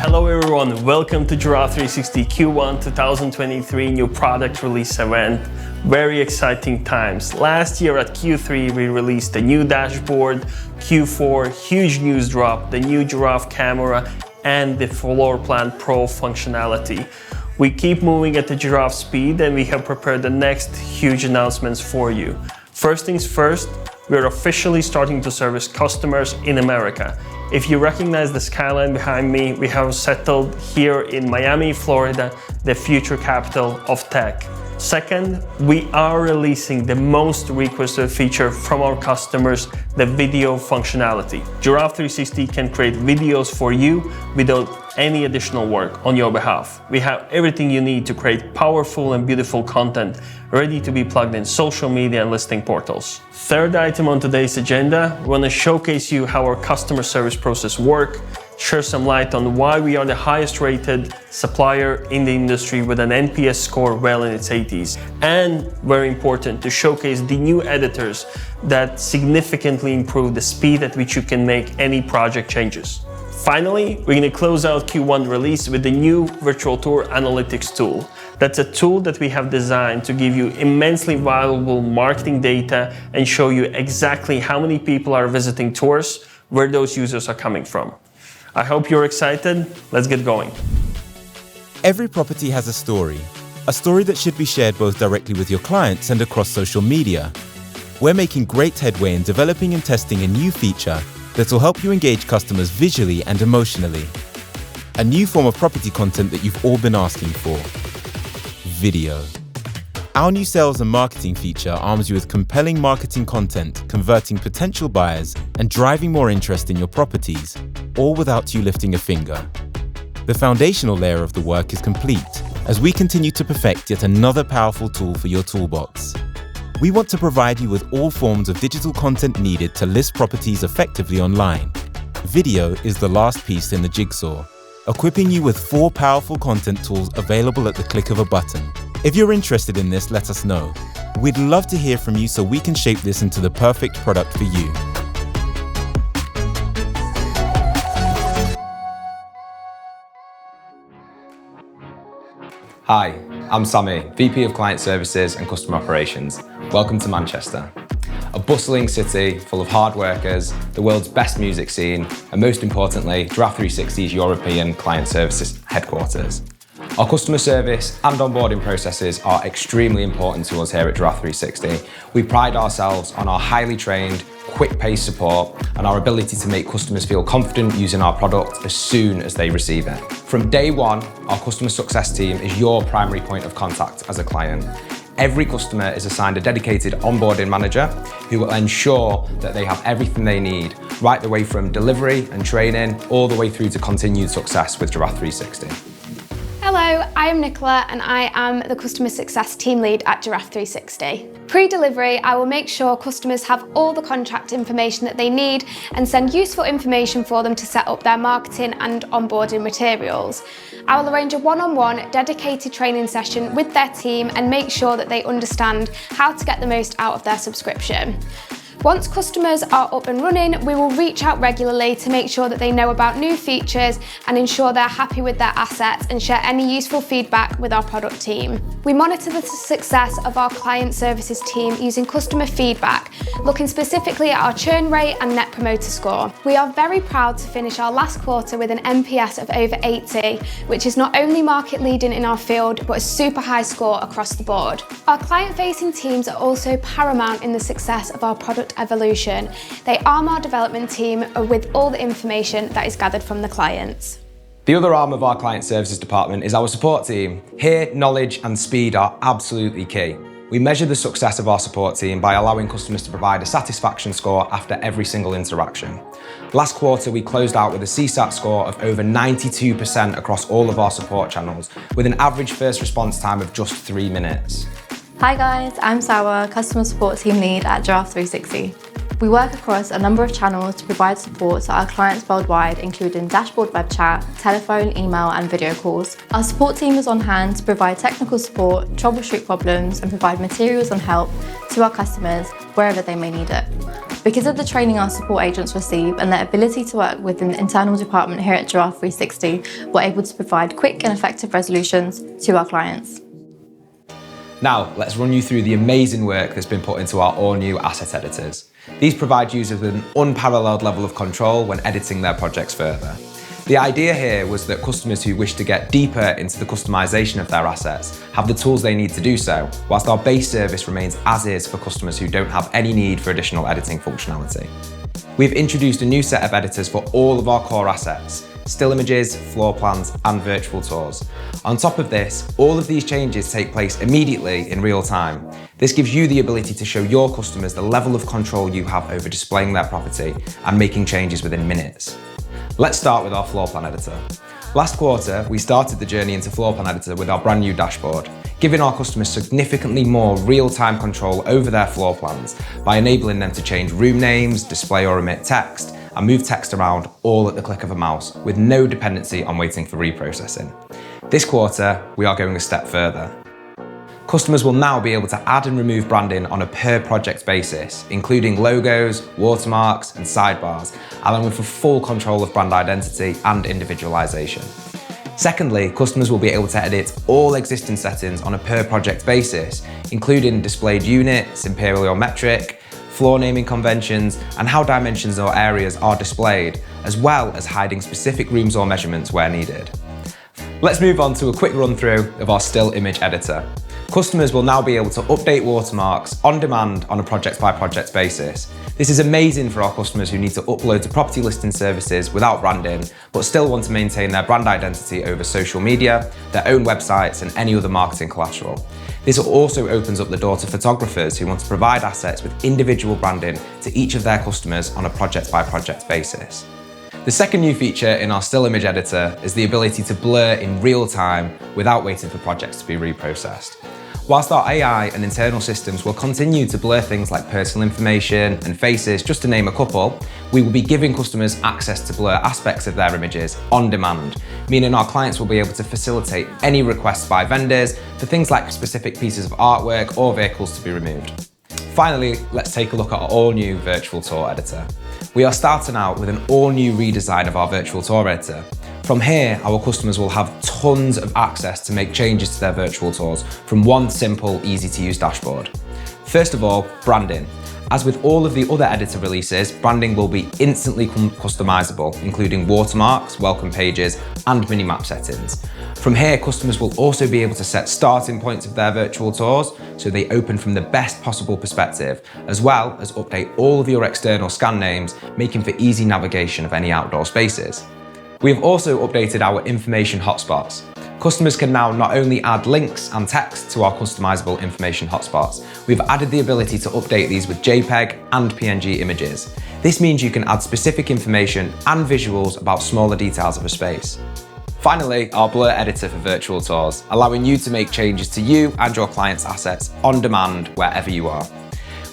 Hello everyone, welcome to Giraffe360 Q1 2023 new product release event. Very exciting times. Last year at Q3 we released a new dashboard, Q4 huge news drop, the new Giraffe camera and the Floor Plan Pro functionality. We keep moving at the Giraffe speed and we have prepared the next huge announcements for you. First things first, we're officially starting to service customers in America. If you recognize the skyline behind me, we have settled here in Miami, Florida, the future capital of tech. Second, we are releasing the most requested feature from our customers, the video functionality. Giraffe360 can create videos for you without any additional work on your behalf. We have everything you need to create powerful and beautiful content ready to be plugged in social media and listing portals. Third item on today's agenda, we want to showcase you how our customer service process works, share some light on why we are the highest rated supplier in the industry with an NPS score well in its 80s. And very important, to showcase the new editors that significantly improve the speed at which you can make any project changes. Finally, we're going to close out Q1 release with the new Virtual Tour Analytics tool. That's a tool that we have designed to give you immensely valuable marketing data and show you exactly how many people are visiting tours, where those users are coming from. I hope you're excited. Let's get going. Every property has a story that should be shared both directly with your clients and across social media. We're making great headway in developing and testing a new feature that will help you engage customers visually and emotionally. A new form of property content that you've all been asking for. Video. Our new sales and marketing feature arms you with compelling marketing content, converting potential buyers and driving more interest in your properties, all without you lifting a finger. The foundational layer of the work is complete as we continue to perfect yet another powerful tool for your toolbox. We want to provide you with all forms of digital content needed to list properties effectively online. Video is the last piece in the jigsaw, equipping you with 4 powerful content tools available at the click of a button. If you're interested in this, let us know. We'd love to hear from you so we can shape this into the perfect product for you. Hi, I'm Sammy, VP of Client Services and Customer Operations. Welcome to Manchester, a bustling city full of hard workers, the world's best music scene, and most importantly, Giraffe360's European Client Services headquarters. Our customer service and onboarding processes are extremely important to us here at Giraffe360. We pride ourselves on our highly trained, quick-paced support and our ability to make customers feel confident using our product as soon as they receive it. From day one, our customer success team is your primary point of contact as a client. Every customer is assigned a dedicated onboarding manager who will ensure that they have everything they need, right the way from delivery and training, all the way through to continued success with Giraffe360. Hello, I am Nicola and I am the Customer Success Team Lead at Giraffe360. Pre-delivery, I will make sure customers have all the contract information that they need and send useful information for them to set up their marketing and onboarding materials. I will arrange a one-on-one dedicated training session with their team and make sure that they understand how to get the most out of their subscription. Once customers are up and running, we will reach out regularly to make sure that they know about new features and ensure they're happy with their assets and share any useful feedback with our product team. We monitor the success of our client services team using customer feedback, looking specifically at our churn rate and net promoter score. We are very proud to finish our last quarter with an NPS of over 80, which is not only market leading in our field, but a super high score across the board. Our client-facing teams are also paramount in the success of our product evolution. They arm our development team with all the information that is gathered from the clients. The other arm of our client services department is our support team. Here, knowledge and speed are absolutely key. We measure the success of our support team by allowing customers to provide a satisfaction score after every single interaction. Last quarter, we closed out with a CSAT score of over 92% across all of our support channels, with an average first response time of just 3 minutes. Hi guys, I'm Sawa, Customer Support Team Lead at Giraffe360. We work across a number of channels to provide support to our clients worldwide, including dashboard web chat, telephone, email and video calls. Our support team is on hand to provide technical support, troubleshoot problems and provide materials and help to our customers wherever they may need it. Because of the training our support agents receive and their ability to work with an internal department here at Giraffe360, we're able to provide quick and effective resolutions to our clients. Now, let's run you through the amazing work that's been put into our all-new asset editors. These provide users with an unparalleled level of control when editing their projects further. The idea here was that customers who wish to get deeper into the customization of their assets have the tools they need to do so, whilst our base service remains as is for customers who don't have any need for additional editing functionality. We've introduced a new set of editors for all of our core assets: still images, floor plans, and virtual tours. On top of this, all of these changes take place immediately in real time. This gives you the ability to show your customers the level of control you have over displaying their property and making changes within minutes. Let's start with our floor plan editor. Last quarter, we started the journey into floor plan editor with our brand new dashboard, giving our customers significantly more real-time control over their floor plans by enabling them to change room names, display or omit text, and move text around all at the click of a mouse with no dependency on waiting for reprocessing. This quarter, we are going a step further. Customers will now be able to add and remove branding on a per project basis, including logos, watermarks, and sidebars, allowing for full control of brand identity and individualization. Secondly, customers will be able to edit all existing settings on a per project basis, including displayed units, imperial or metric, floor naming conventions, and how dimensions or areas are displayed, as well as hiding specific rooms or measurements where needed. Let's move on to a quick run through of our still image editor. Customers will now be able to update watermarks on demand on a project-by-project basis. This is amazing for our customers who need to upload to property listing services without branding, but still want to maintain their brand identity over social media, their own websites, and any other marketing collateral. This also opens up the door to photographers who want to provide assets with individual branding to each of their customers on a project-by-project basis. The second new feature in our still image editor is the ability to blur in real time without waiting for projects to be reprocessed. Whilst our AI and internal systems will continue to blur things like personal information and faces, just to name a couple, we will be giving customers access to blur aspects of their images on demand, meaning our clients will be able to facilitate any requests by vendors for things like specific pieces of artwork or vehicles to be removed. Finally, let's take a look at our all-new virtual tour editor. We are starting out with an all-new redesign of our virtual tour editor. From here, our customers will have tons of access to make changes to their virtual tours from one simple, easy-to-use dashboard. First of all, branding. As with all of the other editor releases, branding will be instantly customizable, including watermarks, welcome pages, and mini-map settings. From here, customers will also be able to set starting points of their virtual tours so they open from the best possible perspective, as well as update all of your external scan names, making for easy navigation of any outdoor spaces. We have also updated our information hotspots. Customers can now not only add links and text to our customizable information hotspots, we've added the ability to update these with JPEG and PNG images. This means you can add specific information and visuals about smaller details of a space. Finally, our blur editor for virtual tours, allowing you to make changes to you and your clients' assets on demand wherever you are.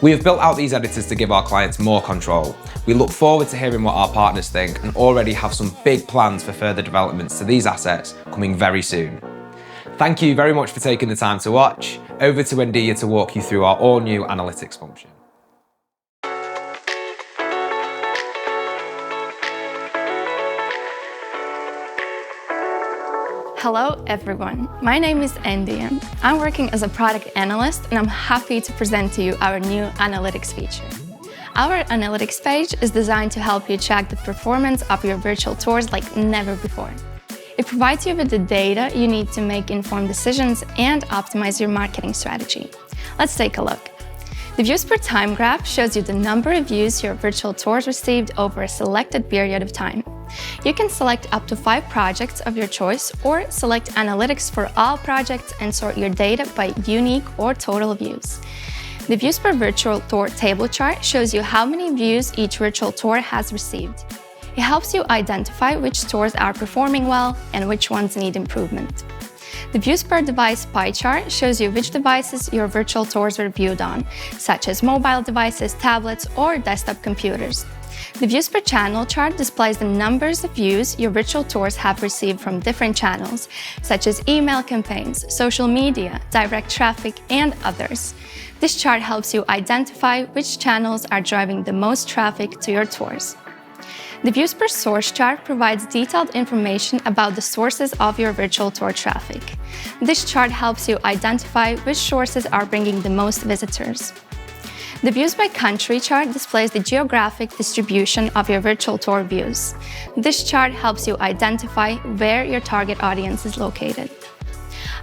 We have built out these editors to give our clients more control. We look forward to hearing what our partners think and already have some big plans for further developments to these assets coming very soon. Thank you very much for taking the time to watch. Over to Wendia to walk you through our all-new analytics function. Hello everyone, my name is Andy. I'm working as a product analyst and I'm happy to present to you our new analytics feature. Our analytics page is designed to help you check the performance of your virtual tours like never before. It provides you with the data you need to make informed decisions and optimize your marketing strategy. Let's take a look. The views per time graph shows you the number of views your virtual tours received over a selected period of time. You can select up to 5 projects of your choice or select analytics for all projects and sort your data by unique or total views. The views per virtual tour table chart shows you how many views each virtual tour has received. It helps you identify which tours are performing well and which ones need improvement. The Views per Device pie chart shows you which devices your virtual tours were viewed on, such as mobile devices, tablets, or desktop computers. The Views per Channel chart displays the numbers of views your virtual tours have received from different channels, such as email campaigns, social media, direct traffic, and others. This chart helps you identify which channels are driving the most traffic to your tours. The Views per Source chart provides detailed information about the sources of your virtual tour traffic. This chart helps you identify which sources are bringing the most visitors. The Views by Country chart displays the geographic distribution of your virtual tour views. This chart helps you identify where your target audience is located.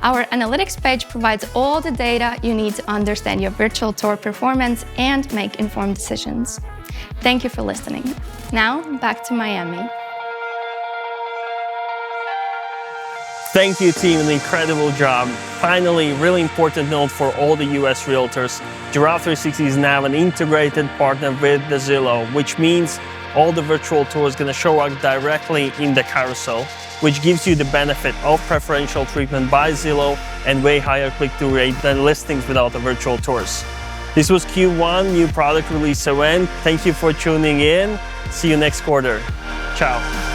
Our analytics page provides all the data you need to understand your virtual tour performance and make informed decisions. Thank you for listening. Now, back to Miami. Thank you, team, an incredible job. Finally, really important note for all the US realtors. Giraffe360 is now an integrated partner with the Zillow, which means all the virtual tours are going to show up directly in the carousel, which gives you the benefit of preferential treatment by Zillow and way higher click-through rate than listings without the virtual tours. This was Q1 new product release event. Thank you for tuning in. See you next quarter. Ciao.